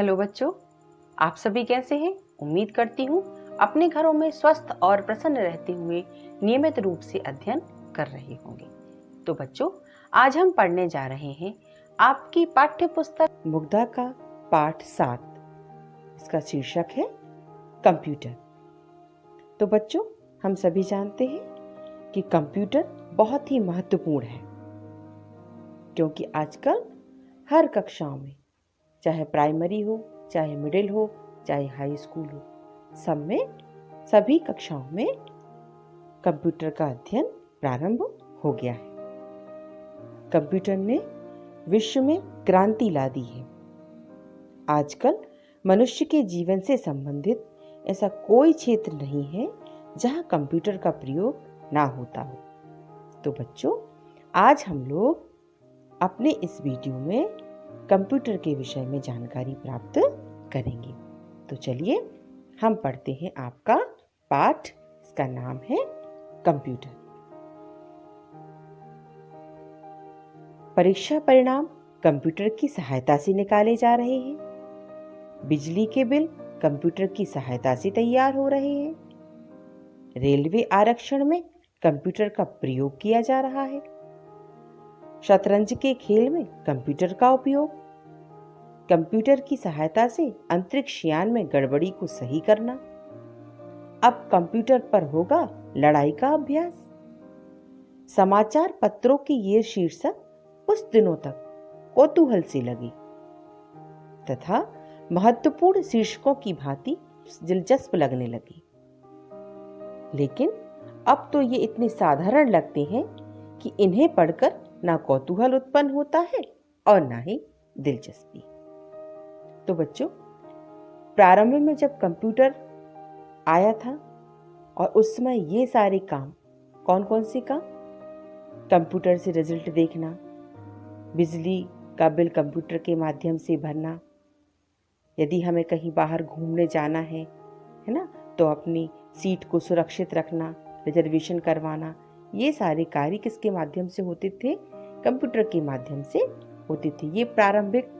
Hello बच्चों, आप सभी कैसे हैं? उम्मीद करती हूँ अपने घरों में स्वस्थ और प्रसन्न रहते हुए नियमित रूप से अध्ययन कर रहे होंगे। तो बच्चों, आज हम पढ़ने जा रहे हैं आपकी पाठ्य पुस्तक मुग्धा का पाठ 7। इसका शीर्षक है कंप्यूटर। तो बच्चों, हम सभी जानते हैं कि कंप्यूटर बहुत ही महत्वपूर्ण है, क्योंकि आजकल हर कक्षाओं में, चाहे प्राइमरी हो, चाहे मिडिल हो, चाहे हाई स्कूल हो, सभी कक्षाओं में कंप्यूटर का अध्ययन प्रारंभ हो गया है। कंप्यूटर ने विश्व में क्रांति ला दी है। आजकल मनुष्य के जीवन से संबंधित ऐसा कोई क्षेत्र नहीं है जहां कंप्यूटर का प्रयोग ना होता हो। तो बच्चों, आज हम लोग अपने इस वीडियो में कंप्यूटर के विषय में जानकारी प्राप्त करेंगे। तो चलिए हम पढ़ते हैं आपका पाठ। इसका नाम है कंप्यूटर। परीक्षा परिणाम कंप्यूटर की सहायता से निकाले जा रहे हैं। बिजली के बिल कंप्यूटर की सहायता से तैयार हो रहे हैं। रेलवे आरक्षण में कंप्यूटर का प्रयोग किया जा रहा है। शतरंज के खेल में कंप्यूटर का उपयोग। कंप्यूटर की सहायता से अंतरिक्ष यान में गड़बड़ी को सही करना। अब कंप्यूटर पर होगा लड़ाई का अभ्यास। समाचार पत्रों के ये शीर्षक उस दिनों तक कौतूहल से लगे तथा महत्वपूर्ण शीर्षकों की भांति दिलचस्प लगने लगे, लेकिन अब तो ये इतने साधारण लगते हैं कि इन्हें पढ़कर ना कौतूहल उत्पन्न होता है और ना ही दिलचस्पी। तो बच्चों, प्रारंभ में जब कंप्यूटर आया था और उस समय ये सारे काम, कौन कौन से काम? कंप्यूटर से रिजल्ट देखना, बिजली का बिल कंप्यूटर के माध्यम से भरना, यदि हमें कहीं बाहर घूमने जाना है ना, तो अपनी सीट को सुरक्षित रखना, रिजर्वेशन करवाना, ये सारे कार्य किसके माध्यम से होते थे? कंप्यूटर के माध्यम से होते थे। ये प्रारंभिक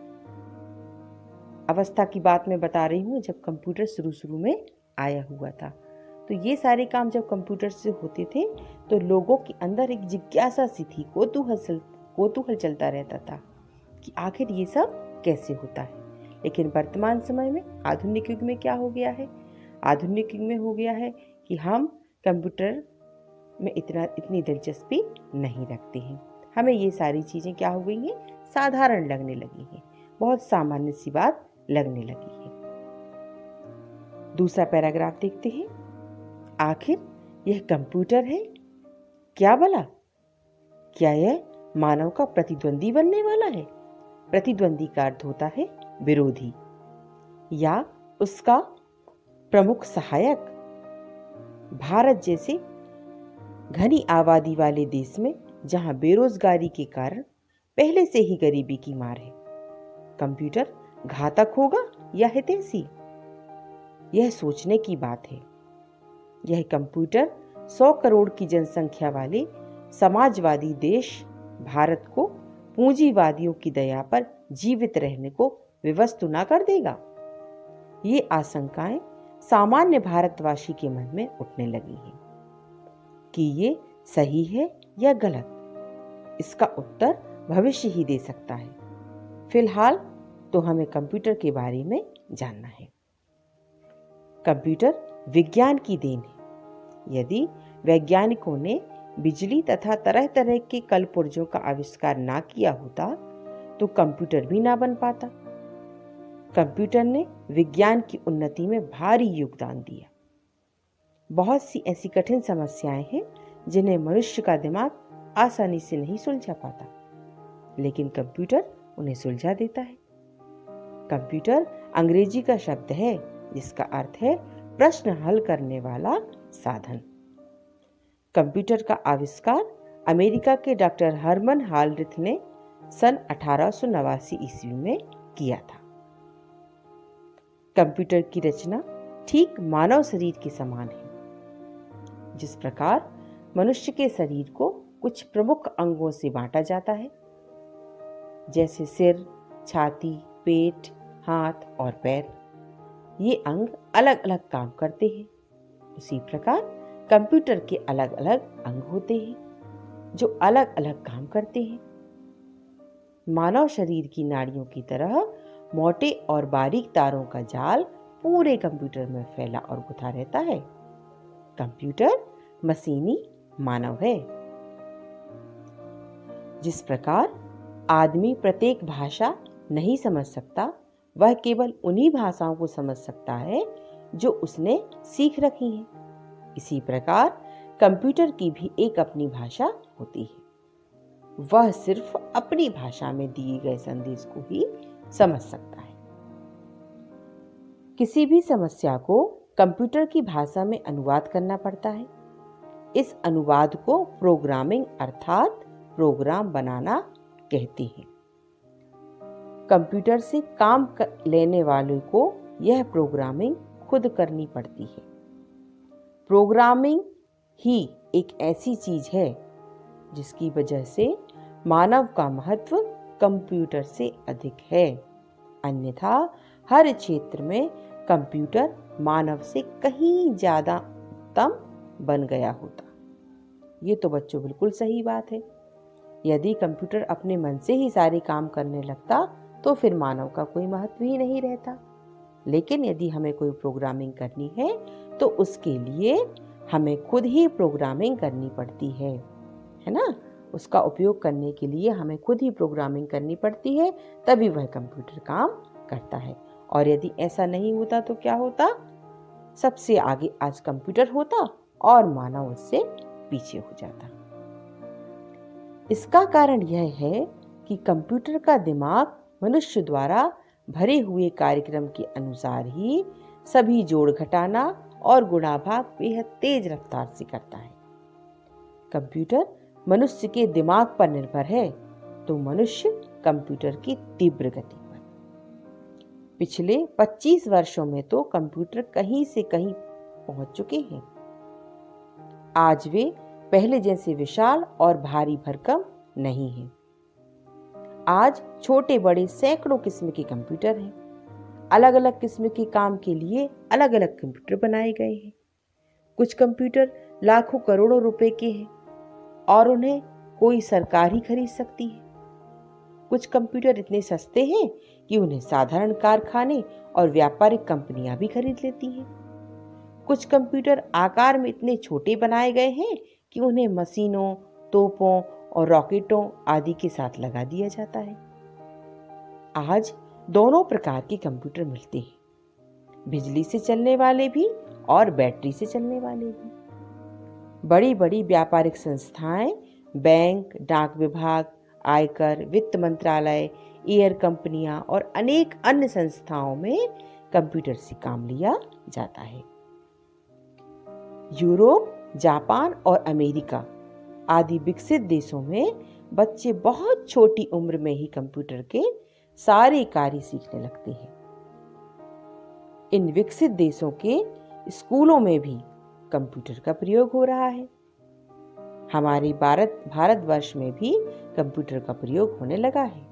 अवस्था की बात मैं बता रही हूँ, जब कंप्यूटर शुरू में आया हुआ था। तो ये सारे काम जब कंप्यूटर से होते थे तो लोगों के अंदर एक जिज्ञासा सी थी, कौतूहल चलता रहता था कि आखिर ये सब कैसे होता है। लेकिन वर्तमान समय में, आधुनिक युग में क्या हो गया है? आधुनिक युग में हो गया है कि हम कंप्यूटर में इतनी दिलचस्पी नहीं रखते हैं। हमें ये सारी चीज़ें क्या हो गई हैं? साधारण लगने लगी हैं, बहुत सामान्य सी बात लगने लगी है। दूसरा पैराग्राफ देखते हैं। आखिर यह कंप्यूटर है क्या भला? क्या यह मानव का प्रतिद्वंदी बनने वाला है? प्रतिद्वंदी का अर्थ होता है विरोधी या उसका प्रमुख सहायक। भारत जैसे घनी आबादी वाले देश में, जहां बेरोजगारी के कारण पहले से ही गरीबी की मार है, कंप्यूटर घातक होगा या हितैषी? यह सोचने की बात है। यह कंप्यूटर 100 करोड़ की जनसंख्या वाले समाजवादी देश भारत को पूंजीवादियों की दया पर जीवित रहने को विवश तो ना कर देगा? ये आशंकाएं सामान्य भारतवासी के मन में उठने लगी हैं कि ये सही है या गलत। इसका उत्तर भविष्य ही दे सकता है। फिलहाल तो हमें कंप्यूटर के बारे में जानना है। कंप्यूटर विज्ञान की देन है। यदि वैज्ञानिकों ने बिजली तथा तरह तरह के कल पुर्जों का आविष्कार ना किया होता तो कंप्यूटर भी ना बन पाता। कंप्यूटर ने विज्ञान की उन्नति में भारी योगदान दिया। बहुत सी ऐसी कठिन समस्याएं हैं जिन्हें मनुष्य का दिमाग आसानी से नहीं सुलझा पाता, लेकिन कंप्यूटर उन्हें सुलझा देता है। कंप्यूटर अंग्रेजी का शब्द है जिसका अर्थ है प्रश्न हल करने वाला साधन। कंप्यूटर का आविष्कार अमेरिका के डॉक्टर हर्मन हालरिथ ने सन 1889 ईस्वी में किया था। कंप्यूटर की रचना ठीक मानव शरीर के समान है। जिस प्रकार मनुष्य के शरीर को कुछ प्रमुख अंगों से बांटा जाता है, जैसे सिर, छाती, पेट, हाथ और पैर, ये अंग अलग अलग काम करते हैं। उसी प्रकार कंप्यूटर के अलग अलग अंग होते हैं जो अलग अलग काम करते हैं। मानव शरीर की नाड़ियों की तरह मोटे और बारीक तारों का जाल पूरे कंप्यूटर में फैला और गुथा रहता है। कंप्यूटर मशीनी मानव है। जिस प्रकार आदमी प्रत्येक भाषा नहीं समझ सकता, वह केवल उन्हीं भाषाओं को समझ सकता है जो उसने सीख रखी हैं। इसी प्रकार कंप्यूटर की भी एक अपनी भाषा होती है। वह सिर्फ अपनी भाषा में दिए गए संदेश को ही समझ सकता है। किसी भी समस्या को कंप्यूटर की भाषा में अनुवाद करना पड़ता है। इस अनुवाद को प्रोग्रामिंग अर्थात प्रोग्राम बनाना कहते हैं। कंप्यूटर से काम लेने वाले को यह प्रोग्रामिंग खुद करनी पड़ती है। प्रोग्रामिंग ही एक ऐसी चीज है जिसकी वजह से मानव का महत्व कंप्यूटर से अधिक है। अन्यथा हर क्षेत्र में कंप्यूटर मानव से कहीं ज्यादा उत्तम बन गया होता। ये तो बच्चों बिल्कुल सही बात है। यदि कंप्यूटर अपने मन से ही सारे काम करने लगता तो फिर मानव का कोई महत्व ही नहीं रहता। लेकिन यदि हमें कोई प्रोग्रामिंग करनी है तो उसके लिए हमें खुद ही प्रोग्रामिंग करनी पड़ती है ना। उसका उपयोग करने के लिए हमें खुद ही प्रोग्रामिंग करनी पड़ती है, तभी वह कंप्यूटर काम करता है। और यदि ऐसा नहीं होता तो क्या होता? सबसे आगे आज कंप्यूटर होता और मानव उससे पीछे हो जाता। इसका कारण यह है कि कंप्यूटर का दिमाग मनुष्य द्वारा भरे हुए कार्यक्रम के अनुसार ही सभी जोड़ घटाना और गुणा भाग बेहद तेज रफ्तार से करता है। कंप्यूटर मनुष्य के दिमाग पर निर्भर है तो मनुष्य कंप्यूटर की तीव्र गति पर। पिछले 25 वर्षों में तो कंप्यूटर कहीं से कहीं पहुंच चुके हैं। आज वे पहले जैसे विशाल और भारी भरकम नहीं हैं। आज छोटे बड़े सैकड़ों किस्म के कंप्यूटर हैं। अलग अलग किस्म के काम के लिए अलग अलग कंप्यूटर बनाए गए हैं। कुछ कंप्यूटर लाखों करोड़ों रुपए के हैं और उन्हें कोई सरकार ही खरीद सकती है। कुछ कंप्यूटर इतने सस्ते हैं कि उन्हें साधारण कारखाने और व्यापारिक कंपनियां भी खरीद लेती हैं। कुछ कंप्यूटर आकार में इतने छोटे बनाए गए हैं कि उन्हें मशीनों, तोपों और रॉकेटों आदि के साथ लगा दिया जाता है। आज दोनों प्रकार के कंप्यूटर मिलते हैं, बिजली से चलने वाले भी और बैटरी से चलने वाले भी। बड़ी बड़ी व्यापारिक संस्थाएं, बैंक, डाक विभाग, आयकर, वित्त मंत्रालय, एयर कंपनियां और अनेक अन्य संस्थाओं में कंप्यूटर से काम लिया जाता है। यूरोप, जापान और अमेरिका आदि विकसित देशों में बच्चे बहुत छोटी उम्र में ही कंप्यूटर के सारे कार्य सीखने लगते हैं। इन विकसित देशों के स्कूलों में भी कंप्यूटर का प्रयोग हो रहा है। हमारे भारतवर्ष में भी कंप्यूटर का प्रयोग होने लगा है।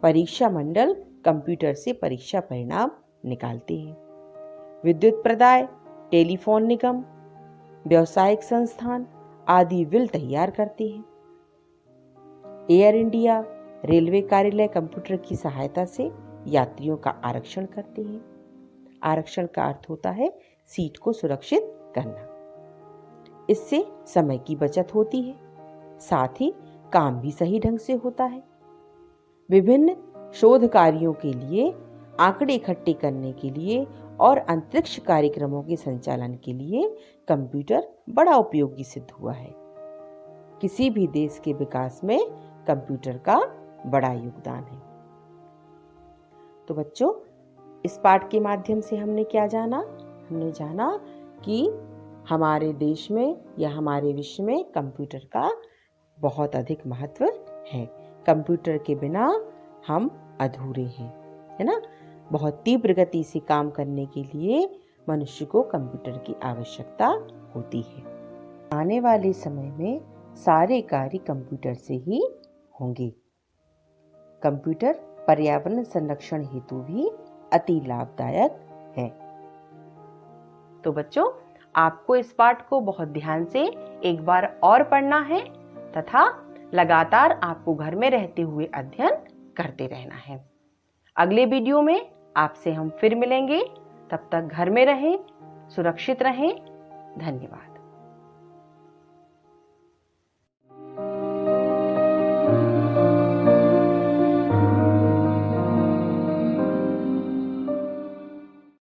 परीक्षा मंडल कंप्यूटर से परीक्षा परिणाम निकालते हैं। विद्युत प्रदाय, टेलीफोन निगम, व्यावसायिक संस्थान आदि बिल तैयार करते हैं। एयर इंडिया, रेलवे कार्यालय कंप्यूटर की सहायता से यात्रियों का आरक्षण करते हैं। आरक्षण का अर्थ होता है सीट को सुरक्षित करना। इससे समय की बचत होती है, साथ ही काम भी सही ढंग से होता है। विभिन्न शोध कार्यों के लिए, आंकड़े इकट्ठे करने के लिए और अंतरिक्ष कार्यक्रमों के संचालन के लिए कंप्यूटर बड़ा उपयोगी सिद्ध हुआ है। किसी भी देश के विकास में कंप्यूटर का बड़ा योगदान है। तो बच्चों, इस पाठ के माध्यम से हमने क्या जाना? हमने जाना कि हमारे देश में या हमारे विश्व में कंप्यूटर का बहुत अधिक महत्व है। कंप्यूटर के बिना हम अधूरे हैं, है ना। बहुत तीव्र गति से काम करने के लिए मनुष्य को कंप्यूटर की आवश्यकता होती है। आने वाले समय में सारे कार्य कंप्यूटर से ही होंगे। कंप्यूटर पर्यावरण संरक्षण हेतु भी अति लाभदायक है। तो बच्चों, आपको इस पाठ को बहुत ध्यान से एक बार और पढ़ना है तथा लगातार आपको घर में रहते हुए अध्ययन करते रहना है। अगले वीडियो में आपसे हम फिर मिलेंगे। तब तक घर में रहें, सुरक्षित रहें। धन्यवाद।